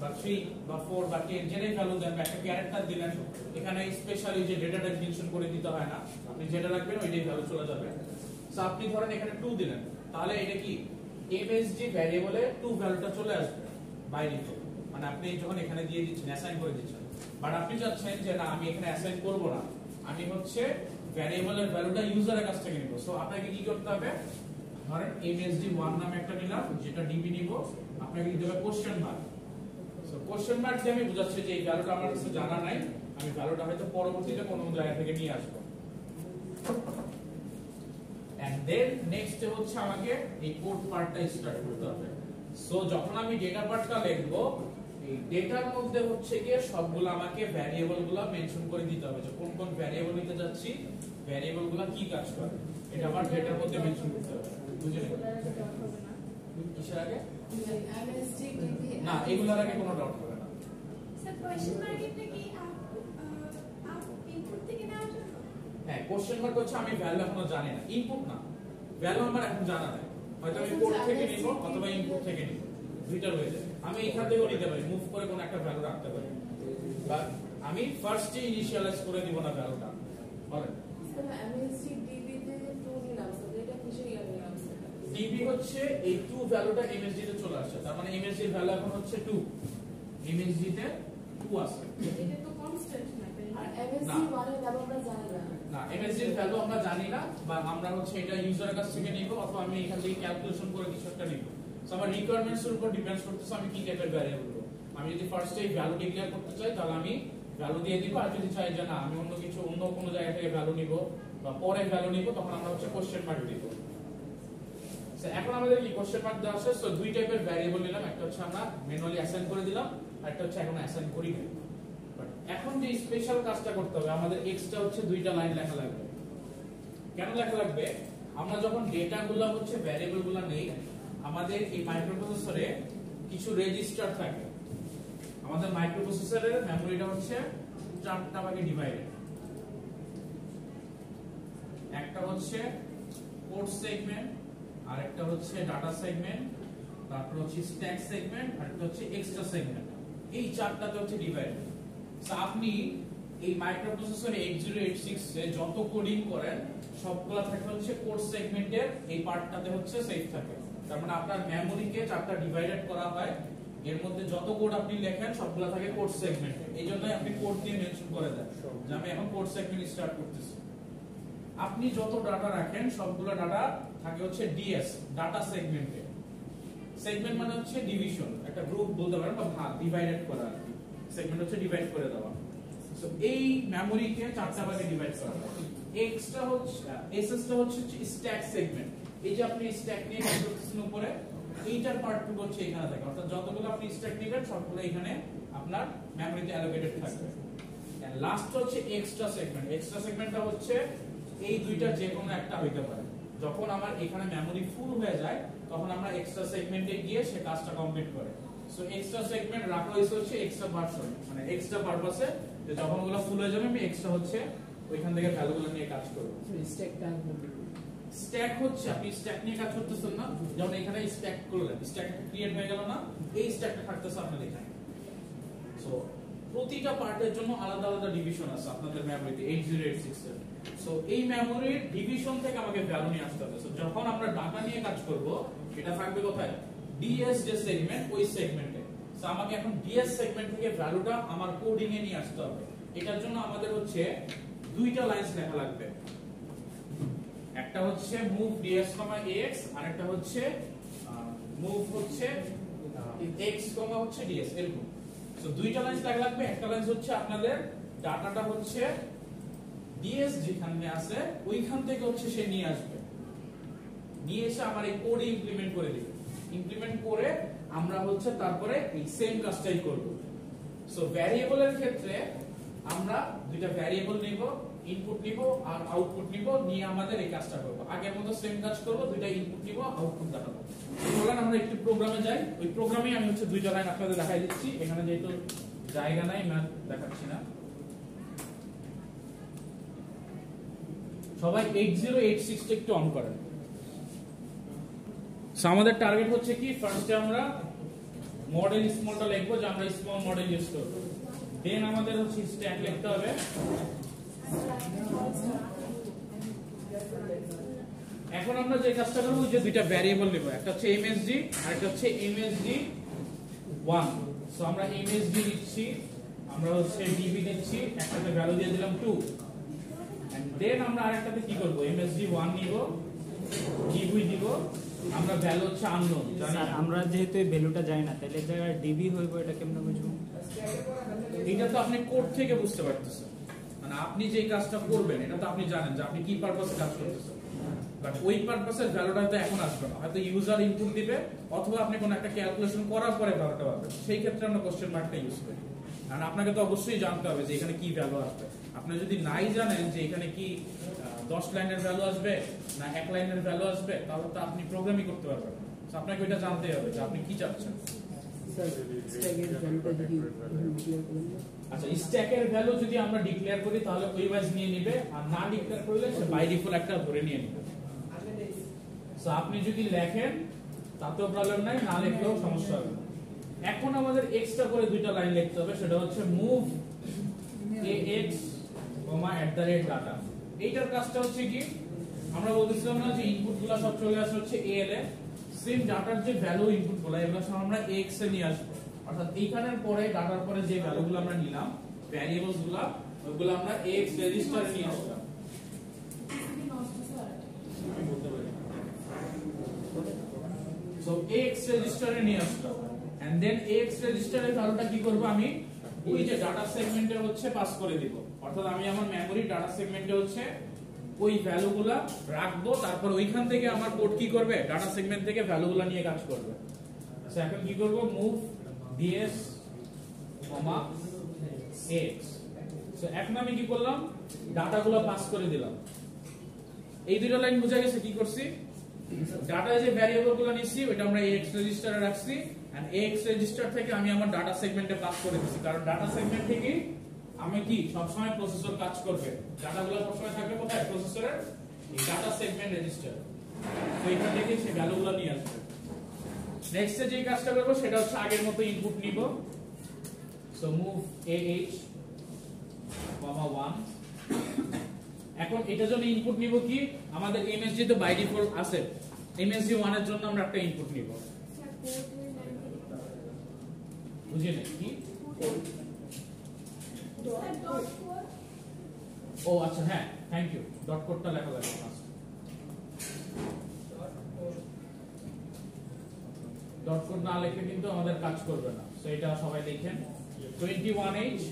2 বা 3 বা 4 বা 10 যেটাই ভ্যালু দেন বা একটা ক্যারেক্টার দিলেন, এখানে স্পেশালি যে ডেটাটা মেনশন করে দিতে হয় না, আপনি যেটা রাখবেন ওইটাই ভ্যালু চলে যাবে। সো আপনি ধরেন এখানে 2 দিলেন, তাহলে এটা কি এমএসজি ভ্যারিয়েবলে 2 ভ্যালুটা চলে আসবে বাই ডিফল্ট, মানে আপনি যখন এখানে দিয়ে দিচ্ছেন অ্যাসাইন করে দিচ্ছেন। বাট আপনি চাচ্ছেন যে না আমি এখানে অ্যাসাইন করব না, আমি হচ্ছে ভ্যারিয়েবলের ভ্যালুটা ইউজারের কাছ থেকে নিব। সো আপনাকে কি করতে হবে, ধরেন msd1 নামে একটা নিলাম, যেটা ডিবি নিব, আপনাকে দিতে হবে question mark. So question mark দিয়ে আমি বুঝাচ্ছি যে এই ভ্যালুটা আমার কাছে জানা নাই, আমি ভ্যালুটা হয়তো পরবর্তীতে কোনো জায়গা থেকে নিয়ে আসবো। এন্ড দেন নেক্সট হচ্ছে আমাকে এই কোড পার্টটা স্টার্ট করতে হবে। সো যখন আমি ডেটা পার্টটা লিখবো, এই ডেটার মধ্যে হচ্ছে গিয়ে সবগুলো আমাকে ভ্যারিয়েবলগুলো মেনশন করে দিতে হবে, যে কোন কোন ভ্যারিয়েবল নিতে যাচ্ছি, ভ্যারিয়েবলগুলো কি কাজ করে, এটা আমার ডেটার মধ্যে মেনশন করতে হবে। বুঝে নেবেন কিসের আগে? না, এগুলোর আগে কোনো ডাউট হবে না। স্যার কোশ্চেন মার্কেটটা কি ইনপুট থেকে নেওয়ার জন্য? হ্যাঁ, কোশ্চেন মার্ক হচ্ছে আমি ভ্যালু এখনো জানি না, ইনপুট না, ভ্যালু আমার এখন জানা নাই, হয়তো আমি কোড থেকে নিব অথবা ইনপুট থেকে নিব, দুইটা রয়েছে। আমি এখান থেকেও নিতে পারি, মুভ করে কোন একটা ভ্যালু রাখতে পারি, বা আমি ফার্স্টে ইনিশিয়ালাইজ করে দিব না ভ্যালুটা। বলেন স্যার এমএসজি ডিবি তে 2 নিলাম স্যার, এটা কিসের ইয়ার নিলাম স্যার? ডিবি হচ্ছে এই 2 ভ্যালুটা এমএসজি তে চলে আসছে, তার মানে এমএসজি এর ভ্যালু এখন হচ্ছে 2, এমএসজি তে 2 আছে। এটা তো কনস্ট্যান্ট না, তাই না? আর এমএসজি 1 এর ভ্যালু আমরা জানি না। না, এমএসজি এর ভ্যালু আমরা জানি না, বা আমরা হচ্ছে এটা ইউজারের কাছ থেকে নিব, অথবা আমি এখান থেকে ক্যালকুলেশন করে কিছু একটা নিব। সো আমার রিকোয়ারমেন্টস এর উপর ডিপেন্ডস করতেছে আমি কি টাইপের ভ্যারিয়েবল নেব। আমি যদি ফার্স্টে এই ভ্যালু ডিক্লেয়ার করতে চাই, তাহলে আমি ভ্যালু দিয়ে দিব, আর যদি চাই যে না আমি অন্য কিছু অন্য কোনো জায়গা থেকে ভ্যালু নিব বা পরে ভ্যালু নিব, তখন আমরা হচ্ছে কোশ্চেন মার্ক দিব। সো এখন আমাদের কি কোশ্চেন মার্ক দেওয়া আছে। সো দুই টাইপের ভ্যারিয়েবল নিলাম, একটা হচ্ছে আমরা ম্যানুয়ালি অ্যাসাইন করে দিলাম, আর একটা হচ্ছে এখন অ্যাসাইন করি না। বাট এখন যে স্পেশাল কাজটা করতে হবে, আমাদের এক্সট্রা হচ্ছে দুইটা লাইন লেখা লাগবে। কেন লেখা লাগবে? আমরা যখন ডেটাগুলো হচ্ছে ভ্যারিয়েবলগুলো নেই, আমাদের এই মাইক্রোপ্রসেসরে কিছু রেজিস্টার থাকে। আমাদের মাইক্রোপ্রসেসরের মেমোরিটা হচ্ছে 4টা ভাগে ডিভাইডেড। একটা হচ্ছে কোড সেগমেন্ট, আর একটা হচ্ছে ডাটা সেগমেন্ট, তারপর হচ্ছে স্ট্যাক সেগমেন্ট, আর একটা হচ্ছে এক্সট্রা সেগমেন্ট। এই 4টাতে হচ্ছে ডিভাইডেড। সো আপনি এই মাইক্রোপ্রসেসরে 8086 এ যত কোডিং করেন, সবগুলা থাকে হচ্ছে কোড সেগমেন্টের এই পার্টটাতে হচ্ছে সেভ থাকে। তার মানে আপনার মেমোরিকে 4টা ডিভাইডেড করা হয়, এর মধ্যে যত কোড আপনি লেখেন সবগুলা থাকে কোড সেগমেন্টে। এইজন্যই আপনি কোড দিয়ে মেনশন করে দেন যে আমি এখন কোড সেগমেন্ট স্টার্ট করতেছি। আপনি যত ডাটা রাখেন সবগুলো ডাটা থাকে হচ্ছে ডিএস, ডাটা সেগমেন্টে। সেগমেন্ট মানে হচ্ছে ডিভিশন, একটা গ্রুপ বলতে পারেন বা ভাগ, ডিভাইডেড করা। সেগমেন্ট হচ্ছে ডিভাইড করে দেওয়া। সো এই মেমোরিকে 4টা ভাগে ডিভাইড করা হয়। এক্সট্রা হচ্ছে এসএসটা হচ্ছে স্ট্যাক সেগমেন্ট। এই যে আপনি স্ট্যাক নিয়ে কাজ করতেছেন উপরে, এইটার পার্টটুকু হচ্ছে এখানে থাকে, অর্থাৎ যতগুলো আপনি স্ট্যাক নেবেন সবগুলো এখানে আপনার মেমোরিতে অ্যালোকেটেড থাকবে। এন্ড লাস্ট হচ্ছে এক্সট্রা সেগমেন্ট। এক্সট্রা সেগমেন্টটা হচ্ছে এই দুইটা যে কোনো একটা হইতে পারে। যখন আমার এখানে মেমোরি ফুল হয়ে যায়, তখন আমরা এক্সট্রা সেগমেন্টে গিয়ে সে কাজটা কমপ্লিট করে। সো এক্সট্রা সেগমেন্ট রাখা হয়েছে হচ্ছে এক্সট্রা ভার্সন, মানে এক্সট্রা পারপাসে, যে যখন ওগুলো ফুল হয়ে যাবে আমি এক্সট্রা হচ্ছে ওইখান থেকে ভ্যালুগুলো নিয়ে কাজ করব। স্ট্যাকটা স্ট্যাক হচ্ছে আপনি স্ট্যাক নিয়ে কাজ করতেছেন না, যেমন এখানে স্ট্যাক করলেন, স্ট্যাক ক্রিয়েট হয়ে গেল না, এই স্ট্যাকটা থাকতেছে আপনার এখানে। সো প্রতিটা পার্টের জন্য আলাদা আলাদা ডিভিশন আছে আপনাদের মেমোরিতে 8086 এর। সো এই মেমোরির ডিভিশন থেকে আমাকে ভ্যালু নিয়ে আসতে হবে। সো যখন আমরা ডাটা নিয়ে কাজ করব, এটা থাকবে কোথায়? ডিএস যে সেগমেন্ট, ওই সেগমেন্টে। সো আমাকে এখন ডিএস সেগমেন্ট থেকে ভ্যালুটা আমার কোডিং এ নিয়ে আসতে হবে। এটার জন্য আমাদের হচ্ছে দুইটা লাইনস লেখা লাগবে। একটা হচ্ছে মুভ ds, ax, আর একটা হচ্ছে মুভ হচ্ছে x, হচ্ছে ds, এরকম। সো দুইটা লাইন লেখা লাগবে। একটা লাইন হচ্ছে আপনাদের ডাটাটা হচ্ছে ds যেখানে আছে ওইখান থেকে হচ্ছে সে নিয়ে আসবে, নিয়ে এসে আমার এই কোডে ইমপ্লিমেন্ট করে দিবে। ইমপ্লিমেন্ট করে আমরা হচ্ছে তারপরে এই সেম কাজটাই করব। সো ভ্যারিয়েবলের ক্ষেত্রে আমরা দুইটা ভ্যারিয়েবল নিব, ইনপুট নিব আর আউটপুট নিব, নিয়ে আমাদের এই কাজটা করব। আগের মতো সেম কাজ করব, দুইটা ইনপুট নিব, আউটপুট দেখাবো। চলেন আমরা একটু প্রোগ্রামে যাই। ওই প্রোগ্রামে আমি হচ্ছে দুইটা লাইন আপনাদের দেখাই দিচ্ছি। এখানে যেহেতু জায়গা নাই ম্যাথ দেখাচ্ছি না। সবাই 8086 টা একটু অন করেন। সো আমাদের টার্গেট হচ্ছে কি, ফার্স্টে আমরা মডেল স্মলটা লিখবো যে আমরা স্মল মডেল ইউজ করব। দেন আমাদের হচ্ছে স্ট্যাক লিখতে হবে। এখন আমরা যে কাজটা করব যে দুইটা ভ্যারিয়েবল নেব, একটা হচ্ছে msg আর একটা হচ্ছে msg1। সো আমরা msg নিচ্ছি, আমরা হচ্ছে db নিচ্ছি, একটাতে ভ্যালু দিয়ে দিলাম 2 এন্ড দেন আমরা আরেকটাতে কি করব msg1 নিব, db দিব, আমরা ভ্যালু হচ্ছে আননোন জানি স্যার না। আমরা যেহেতু এই ভ্যালুটা জানি না তাহলে এর জায়গায় ডিবি হইব, এটা কেমনে বুঝবো? এটা তো আপনি কোড থেকে বুঝতে পারতেছেন, মানে আপনি যে কাজটা করবেন এটা তো আপনি জানেন যে আপনি কি পারপাসে কাজ করতেছেন, বাট ওই পারপাসের ভ্যালুটা তো এখন আসবে না, হয়তো ইউজার ইনপুট দিবে অথবা আপনি কোনো একটা ক্যালকুলেশন করার পরে ভ্যালুটা পাবেন, সেই ক্ষেত্রে আমরা কোশ্চেন মার্কটা ইউজ করি। কারণ আপনাকে তো অবশ্যই জানতে হবে যে এখানে কি ভ্যালু আসবে। আপনি যদি নাই জানেন যে এখানে কি 10 লাইনের ভ্যালু আসবে না 1 লাইনের ভ্যালু আসবে, তাহলে তো আপনি প্রোগ্রামই করতে পারবেন না। So আপনাকে ওইটা জানতে হবে যে আপনি কি চাচ্ছেন। স্যার স্ট্যাকের ভ্যালুটা যদি ক্লিয়ার করেন না। আচ্ছা, স্ট্যাকের ভ্যালু যদি আমরা ডিক্লেয়ার করি তাহলে ওই ওয়াইজ নিয়ে নেবে, আর না ডিক্লেয়ার করলে সে বাই ডিফল্ট একটা ধরে নিয়ে নেবে। সো আপনি যদি লেখেন তাতেও প্রবলেম নাই, না লিখলেও সমস্যা হবে না। এখন আমাদের এক্সট্রা করে দুইটা লাইন লিখতে হবে, সেটা হচ্ছে মুভ ax, @data। এইটার কাজটা হচ্ছে কি, আমরা বলতেছিলাম না যে ইনপুটগুলো সব চলে আসে হচ্ছে al এ, সেম ডাটার যে ভ্যালু ইনপুটগুলো এগুলো সব আমরা x এ নিয়ে আসবো। অর্থাৎ এইখানের পরে ডাটার পরে যে ভ্যালুগুলো আমরা নিলাম ভ্যারিয়েবলস গুলো, ওইগুলো আমরা x রেজিস্টারে নিয়ে আসলাম। সো x রেজিস্টারে নিয়ে আসলাম এন্ড দেন x রেজিস্টারের ভ্যালুটা কি করব, আমি ওই যে ডাটা সেগমেন্টে হচ্ছে পাস করে দিব। অর্থাৎ আমি আমার মেমরি ডাটা সেগমেন্টে হচ্ছে ওই ভ্যালুগুলা রাখবো, তারপর ওইখান থেকে আমার কোড কি করবে, ডাটা সেগমেন্ট থেকে ভ্যালুগুলা নিয়ে কাজ করবে। সো এখন কি করব, মুভ ds, x। সো এখন আমি কি করলাম, ডাটাগুলো পাস করে দিলাম। এই দুটো লাইন বোঝা গেছে কি করছি, ডাটায় যে ভ্যারিয়েবলগুলো নিছি ওটা আমরা x রেজিস্টারে রাখছি এন্ড x রেজিস্টার থেকে আমি আমার ডাটা সেগমেন্টে পাস করে দিছি। কারণ ডাটা সেগমেন্ট থেকে আমি কি সবসময় প্রসেসর কাজ করবে, ডাটাগুলো সবসময় থাকবে কোথায়, প্রসেসরের ডাটা সেগমেন্ট রেজিস্টার। তো এখান থেকে সেই ভ্যালুগুলো নিয়ে আসবে। নেক্সট যে কাজটা করব সেটা হচ্ছে আগের মতো ইনপুট নিব। So move ah, 1। এখন এটার জন্য ইনপুট নিব কি, আমাদের msg তো বাই ডিফল্ট আছে, msg1 এর জন্য আমরা একটা ইনপুট নিব। বুঝি না কি, ও আচ্ছা হ্যাঁ থ্যাংক ইউ, ডট কোডটা লেখা লাগবে ফার্স্ট। ডট কোড না লিখে কিন্তু আমাদের কাজ করবে না, সো এটা সবাই লিখেন 21h।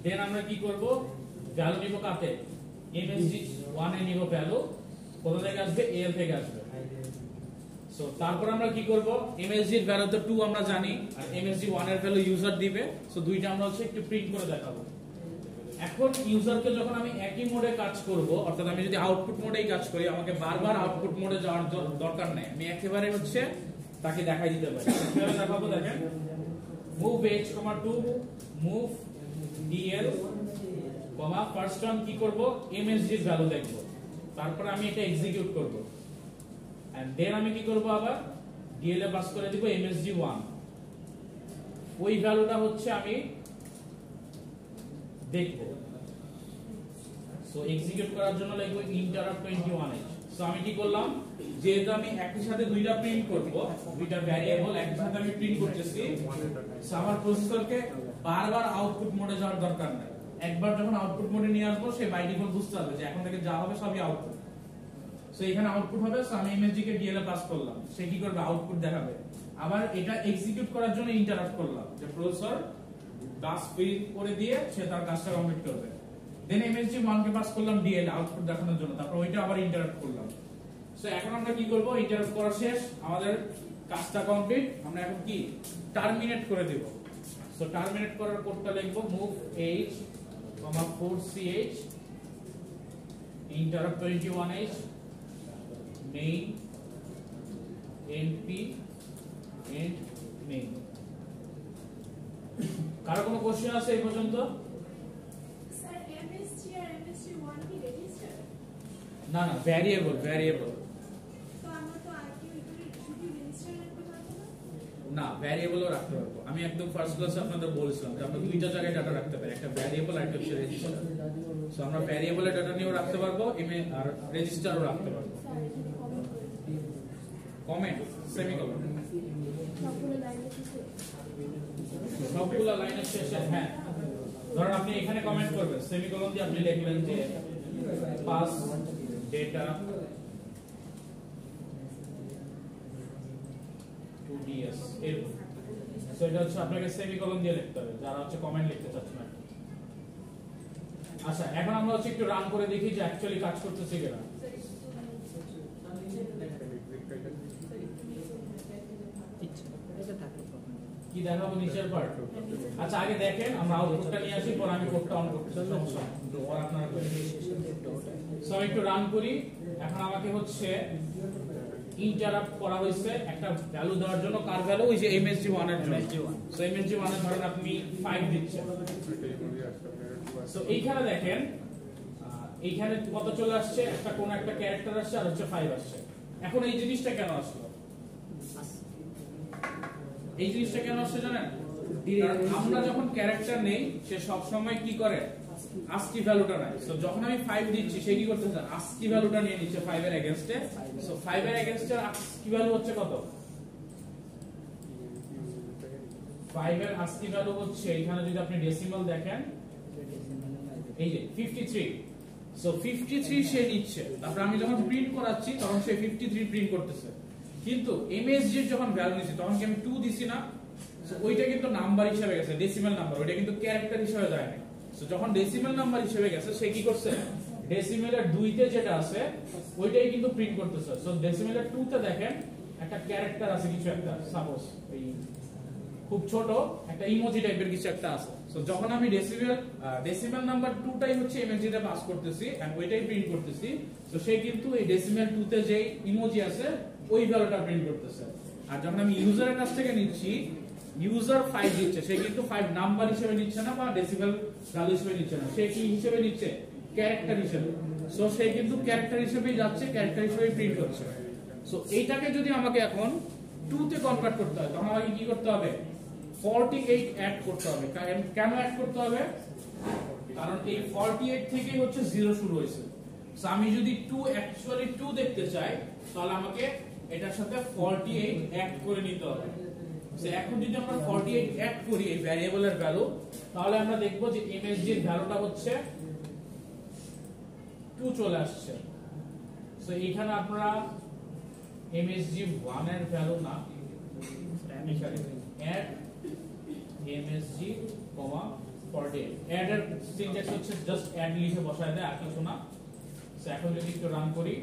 দেন আমরা কি করব, ভ্যালু নিব কাতে, msg1 এ নিব ভ্যালু, কোথা থেকে আসবে, al থেকে আসবে। সো তারপর আমরা কি করব, msg এর ভ্যালু তো 2 আমরা জানি, আর msg1 এর ভ্যালু ইউজার দিবে। সো দুইটা আমরা হচ্ছে একটু প্রিন্ট করে দেখাবো। এখন ইউজারকে যখন আমি একই মোডে কাজ করব, অর্থাৎ আমি যদি আউটপুট মোডেই কাজ করি, আমাকে বারবার আউটপুট মোডে যাওয়ার দরকার নেই, আমি একেবারে হচ্ছে তাকে দেখাই দিতে পারি। কিভাবে দেখাবো দেখেন, move h, 2 move dl, first term কি করব, msg এর ভ্যালু দেখব, তারপর আমি এটা এক্সিকিউট করব এন্ড দেন আমি কি করব, আবার dl এ পাস করে দিব msg1। ওই ভ্যালুটা হচ্ছে আমি দেখব। সো এক্সিকিউট করার জন্য লিখব interrupt 21h। সো আমি কি করলাম, যেহেতু আমি একই সাথে দুইটা প্রিন্ট করব, দুইটা ভ্যারিয়েবল একই সাথে আমি প্রিন্ট করতেছি, সো আমার প্রসেসরকে বারবার আউটপুট মোডে যাওয়ার দরকার নাই। একবার যখন আউটপুট মোডে নিয়ে আসবো সে বাই ডিফল্ট বুঝতে পারবে যে এখন থেকে যা হবে সবই আউটপুট। সো এখানে আউটপুট হবে, সো আমি msg K dl A pass করলাম, সে কি করবে, আউটপুট দেখাবে। আবার এটা এক্সিকিউট করার জন্য ইন্টারাপ্ট করলাম, যে প্রসেসর বাস ফ্রি করে দিয়ে সে তার কাজটা কমপ্লিট করবে। দেন msg1 কে পাস করলাম dl আউটপুট দেখানোর জন্য, তারপর ওইটা আবার ইন্টারাপ্ট করলাম। সো এখন আমরা কি করব, ইন্টারাপ্ট করা শেষ, আমাদের কাজটা কমপ্লিট, আমরা এখন কি টারমিনেট করে দেব। সো টারমিনেট করার কোডটা লিখব, move h, 4ch interrupt 21h main np end main। কারো কোনো কোশ্চেন আছে এই পর্যন্ত? স্যার MSG আর MSG1 কি রেজিস্টার? না না, ভ্যারিয়েবল। তো আমরা তো আগে শুধু রেজিস্টারে না, ভ্যারিয়েবলও রাখতে পারবো। আমি একদম ফার্স্ট ক্লাসে আপনাদের বলেছিলাম যে আমরা দুইটা জায়গায় ডাটা রাখতে পারি, একটা ভ্যারিয়েবল আর একটা হচ্ছে রেজিস্টার। সো আমরা ভ্যারিয়েবলের ডাটা নিয়েও রাখতে পারবো, আর রেজিস্টারও রাখতে পারবো। কমেন্ট সেমিকোলন সবগুলো লাইনের শেষে, হ্যাঁ ধরুন আপনি এখানে কমেন্ট করবেন, সেমিকোলন দিয়ে আপনি লিখলেন যে পাস ডেটা টু ডিএস এরকম। সো এটা হচ্ছে আপনাকে সেমিকোলন দিয়ে লিখতে হবে যারা হচ্ছে কমেন্ট লিখতে চাচ্ছেন। আচ্ছা, এখন আমরা হচ্ছে একটু রান করে দেখি যে অ্যাকচুয়ালি কাজ করতেছে কিনা। কি দেখাবো নিচের পার্ট? আচ্ছা আগে দেখেন, আমরা আউটপুটটা নিয়ে আসি, পর আমি কোডটা অন করতেছি, সমস্যা নেই, পর আপনারা করে দিন। সো আমি একটু রান করি। এখন আমাকে হচ্ছে ইন্টারাপ্ট করা হয়েছে একটা ভ্যালু দেওয়ার জন্য। কার ভ্যালু? ওই যে MSG1 এর জন্য। সো MSG1 এর ধরেন আপনি 5 দিচ্ছেন। সো এইখানে দেখেন, এইখানে কত চলে আসছে, একটা কোন একটা ক্যারেক্টার আসছে আর হচ্ছে 5 আসছে। এখন এই জিনিসটা কেন আসলো? এই জিনিসটা কেন আসছে জানেন? কারণ আমরা যখন ক্যারেক্টার নেই সে সব সময় কি করে, ASCII ভ্যালুটা নেয়। সো যখন আমি 5 দিচ্ছি সে কি করতেছে, ASCII ভ্যালুটা নিয়ে নিচ্ছে 5 এর এগেইনস্টে। সো 5 এর এগেইনস্টে ASCII ভ্যালু হচ্ছে কত? 5 এর ASCII ভ্যালু হচ্ছে, এখানে যদি আপনি ডেসিমাল দেখেন এই যে 53। সো 53 সে নিচ্ছে। তারপর আমি যখন প্রিন্ট করাচ্ছি তখন সে 53 প্রিন্ট করতেছে। কিন্তু MSG এর যখন ভ্যালু নিছি তখন কি আমি 2 দিছি না? সো ওইটা কিন্তু নাম্বার হিসেবে গেছে, ডেসিমাল নাম্বার, ওইটা কিন্তু ক্যারেক্টার হিসেবে যায় না। সো যখন ডেসিমাল নাম্বার হিসেবে গেছে সে কি করছে, ডেসিমালের 2 তে যেটা আছে ওইটাই কিন্তু প্রিন্ট করতেছে। সো ডেসিমালের 2 তে দেখেন একটা ক্যারেক্টার আছে, কিছু একটা, সাপোজ এই খুব ছোট একটা ইমোজি টাইপের কিছু একটা আছে। সো যখন আমি ডেসিমাল নাম্বার 2টাই হচ্ছে MSG তে পাস করতেছি এন্ড ওইটাই প্রিন্ট করতেছি, সো সে কিন্তু এই ডেসিমাল 2 তে যেই ইমোজি আছে ওই ভ্যালুটা প্রিন্ট করতেছে। আর যখন আমি ইউজারের কাছ থেকে নিচ্ছি, ইউজার 5 দিচ্ছে, সে কিন্তু 5 নাম্বার হিসেবে নিচ্ছে না বা ডেসিমাল ভ্যালু হিসেবে নিচ্ছে না, সে কি হিসেবে নিচ্ছে, ক্যারেক্টার হিসেবে। সো সে কিন্তু ক্যারেক্টার হিসেবেই যাচ্ছে, ক্যারেক্টার হিসেবেই প্রিন্ট হচ্ছে। সো এইটাকে যদি আমাকে এখন 2 তে কনভার্ট করতে হয় তখন আমাকে কি করতে হবে, 48 অ্যাড করতে হবে। কেন অ্যাড করতে হবে? কারণ এই 48 থেকেই হচ্ছে 0 শুরু হয়েছে। সো আমি যদি 2 দেখতে চাই তাহলে আমাকে এটার সাথে 48 অ্যাড করে নিতে হবে। সো এখন যদি আমরা 48 অ্যাড করি এই ভ্যারিয়েবলের ভ্যালু, তাহলে আমরা দেখব যে MSG এর ভ্যালুটা হচ্ছে 2 চলে আসছে। সো এখানে আপনারা MSG1 এর ভ্যালু না, এখানে অ্যাড MSG, 48 অ্যাড এর সিনট্যাক্স হচ্ছে জাস্ট অ্যাড লিখে বসায় দেয়, আর কিছু না। সো এখন যদি একটু রান করি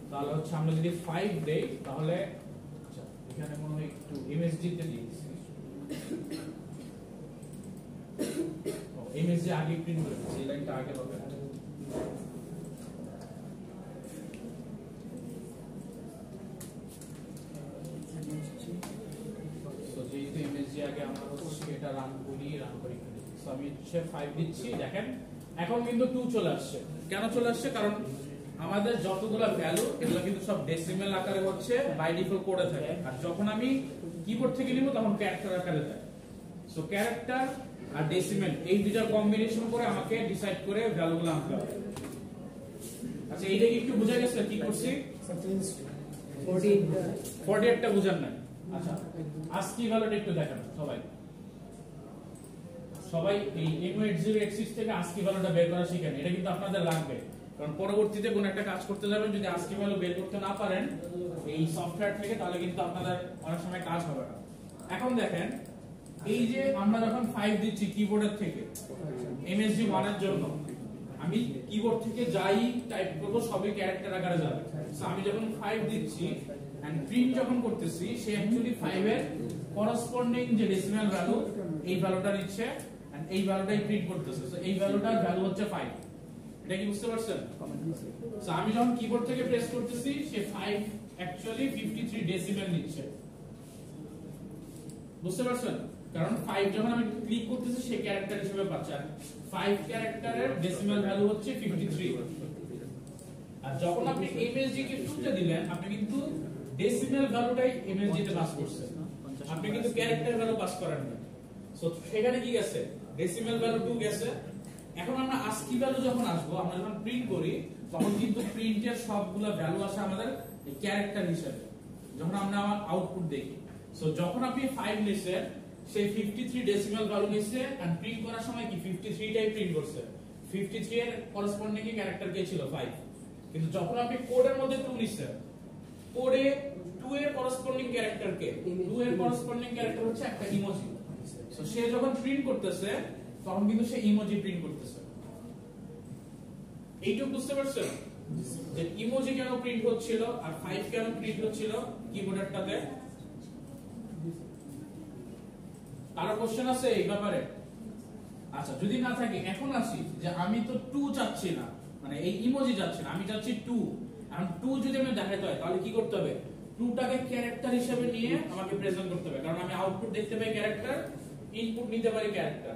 তাহলে হচ্ছে আমরা যদি 5 দেই তাহলে, আচ্ছা এখানে মনে হয় একটু MSG তে দিয়েছি, MSG আগে প্রিন্ট করে দিয়েছি, এই লাইনটা আগে হবে। সো যেহেতু MSG আগে আমরা হচ্ছে এটা রান করি। সো আমি 5 দিচ্ছি, দেখেন এখন কিন্তু 2 চলে আসছে। কেন চলে আসছে? কারণ আমাদের যতগুলো ভ্যালু এগুলো কিন্তু সব ডেসিমাল আকারে হচ্ছে বাই ডিফল্ট কোডে থাকে, আর যখন আমি কিবোর্ড থেকে নিব তখন ক্যারেক্টার আকারে থাকে। সো ক্যারেক্টার আর ডেসিমাল এই দুটার কম্বিনেশন করে আমাকে ডিসাইড করে ভ্যালুগুলো আনতে হবে। আচ্ছা এইটা কি একটু বোঝা গেছে কি করছি? 48টা বুঝার নাই। আচ্ছা ASCII ভ্যালুটা একটু দেখেন সবাই এই M8086 থেকে ASCII ভ্যালুটা বের করা শিখেন, এটা কিন্তু আপনাদের লাগবে। কারণ পরবর্তীতে কোন একটা কাজ করতে যাবেন যদি ASCII ভ্যালু বের করতে না পারেন এই সফটওয়্যার থেকে, তাহলে কিন্তু আপনাদের অনেক সময় কাজ হবে না। এখন দেখেন এই যে আমরা যখন 5 দিচ্ছি কিবোর্ডের থেকে MSG1 এর জন্য, আমি কিবোর্ড থেকে যাই টাইপ করব সবই ক্যারেক্টার আকারে যাবে। সো আমি যখন 5 দিচ্ছি এন্ড প্রিন্ট যখন করতেছি, সে অ্যাকচুয়ালি 5 এর করসপন্ডিং যে ডেসিমাল ভ্যালু এই ভ্যালুটা নিচ্ছে এন্ড এই ভ্যালুটাই প্রিন্ট করতেছে। সো এই ভ্যালুটার ভ্যালু হচ্ছে 5। এটা কি বুঝতে পারছেন? সো আমি যখন কিবোর্ড থেকে প্রেস করতেছি সে 5 অ্যাকচুয়ালি 53 ডেসিমাল নিচ্ছে। বুঝতে পারছেন? কারণ 5 যখন আমি ক্লিক করতেছি সে ক্যারেক্টার হিসেবে পাচ্ছে, আর 5 ক্যারেক্টারের ডেসিমাল ভ্যালু হচ্ছে 53। আর যখন আপনি MSG কে 2 তে দিলেন আপনি কিন্তু ডেসিমাল ভ্যালুটাই MSG তে পাস করছেন। আপনি কিন্তু ক্যারেক্টার ভ্যালু পাস করেন না। সো সেখানে কি গেছে, ডেসিমাল ভ্যালু 2 গেছে। এখন আমরা ASCII ভ্যালু যখন আসবো, আমরা যখন প্রিন্ট করি তখন কিন্তু প্রিন্টের সবগুলো ভ্যালু আসে আমাদের ক্যারেক্টার হিসেবে যখন আমরা আউটপুট দেখি। সো যখন আপনি 5 নিছেন, সেই 53 ডেসিমাল ভ্যালু নিছে এন্ড প্রিন্ট করার সময় কি 53 টাই প্রিন্ট করছে। 53 এর করেসপন্ডিং ক্যারেক্টার কে ছিল 5। কিন্তু যখন আপনি কোডের মধ্যে 2 নিছেন, কোডে 2 এর করেসপন্ডিং ক্যারেক্টার কে, 2 এর করেসপন্ডিং ক্যারেক্টার হচ্ছে একটা ইমোজি। সো সে যখন প্রিন্ট করতেছে তখন কিন্তু সে ইমোজি প্রিন্ট করতেছে। এইটুকু বুঝতে পারছেন যে ইমোজি কেন প্রিন্ট হচ্ছিল আর 5 কেন প্রিন্ট হচ্ছিল কিবোর্ডেরটাতে? কারো কোশ্চেন আছে এই ব্যাপারে? আচ্ছা, যদি না থাকে এখন আসি যে আমি তো 2 চাচ্ছি না, মানে এই ইমোজি যাচ্ছে না, আমি চাচ্ছি 2। এখন 2 যদি আমি দেখাতে হয় তাহলে কি করতে হবে? 2 টাকে ক্যারেক্টার হিসেবে নিয়ে আমাকে প্রেজেন্ট করতে হবে, কারণ আমি আউটপুট দেখতে পাই ক্যারেক্টার, ইনপুট নিতে পারি ক্যারেক্টার।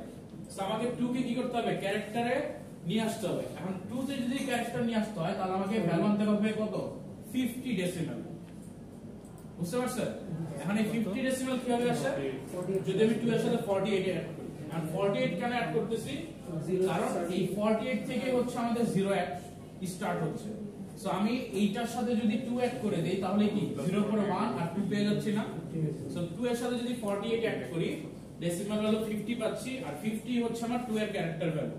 সো আমাকে 2 কে কি করতে হবে? ক্যারেক্টারে নিয়ে আসতে হবে। এখন 2 তে যদি ক্যারেক্টার নিয়ে আসতে হয় তাহলে আমাকে ভ্যালু আনতে হবে কত? 50 ডেসিমাল। বুঝতে পারছেন? এখন এই 50 ডেসিমাল কিভাবে আসে? যদি আমি 2 এর সাথে 48 অ্যাড করি, আর 48 কেন অ্যাড করতেছি? কারণ এই 48 থেকে হচ্ছে আমাদের 0 অ্যাড স্টার্ট হচ্ছে। সো আমি এইটার সাথে যদি 2 অ্যাড করে দেই তাহলে কি 0 পরে 1 আর 2 পেয়ে যাচ্ছি না? সো 2 এর সাথে যদি 48 অ্যাড করি, ডেসিমাল ভ্যালু 50 পাচ্ছি, আর 50 হচ্ছে আমার 2 এর ক্যারেক্টার ভ্যালু।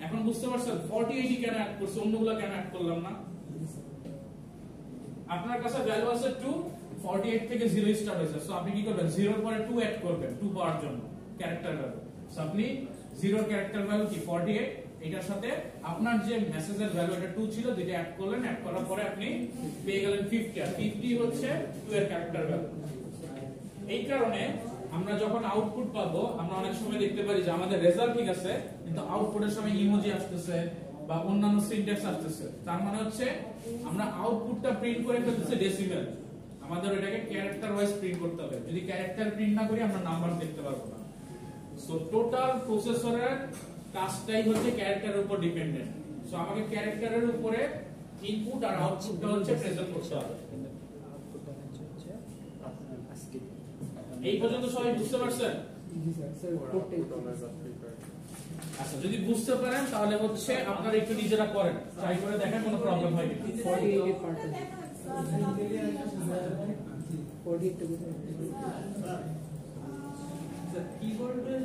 এখন বুঝতে পারছেন 48 কেন অ্যাড করছি, অন্যগুলো কেন অ্যাড করলাম না? আপনার কাছে ভ্যালু আছে 2, 48 থেকে 0 স্টার্ট হয়েছে। সো আপনি কি করবেন? 0 এর পরে 2 অ্যাড করবেন 2 পাওয়ার জন্য ক্যারেক্টার ভ্যালু। সো আপনি 0 এর ক্যারেক্টার ভ্যালু কি 48, এটার সাথে আপনার যে মেসেজের ভ্যালু এটা 2 ছিল, যেটা অ্যাড করলেন, অ্যাড করার পরে আপনি পেয়ে গেলেন 50, আর 50 হচ্ছে 2 এর ক্যারেক্টার ভ্যালু। এই কারণে আমরা যখন আউটপুট পাবো আমরা অনেক সময় দেখতে পারি যে আমাদের রেজাল্ট ঠিক আছে কিন্তু আউটপুটের সময় ইমোজি আসতেছে বা অন্যান্য সিনট্যাক্স আসতেছে। তার মানে হচ্ছে আমরা আউটপুটটা প্রিন্ট করে ফেলতেছি ডেসিমাল, আমাদের এটাকে ক্যারেক্টার ওয়াইজ প্রিন্ট করতে হবে। যদি ক্যারেক্টার প্রিন্ট না করি আমরা নাম্বার দেখতে পারবো না। সো টোটাল প্রসেসরের কাজটাই হচ্ছে ক্যারেক্টারের উপর ডিপেন্ডেন্ট। সো আমাকে ক্যারেক্টারের উপরে ইনপুট আর আউটপুটটা হচ্ছে প্রেজেন্ট করতে হবে। এই পর্যন্ত সবাই বুঝতে পারছেন? আচ্ছা, যদি বুঝতে পারেন তাহলে হচ্ছে আপনারা একটু নিজেরা করেন, ট্রাই করে দেখেন কোনো প্রবলেম হয় কিনা। 48 পার্ট 48 কিবোর্ডে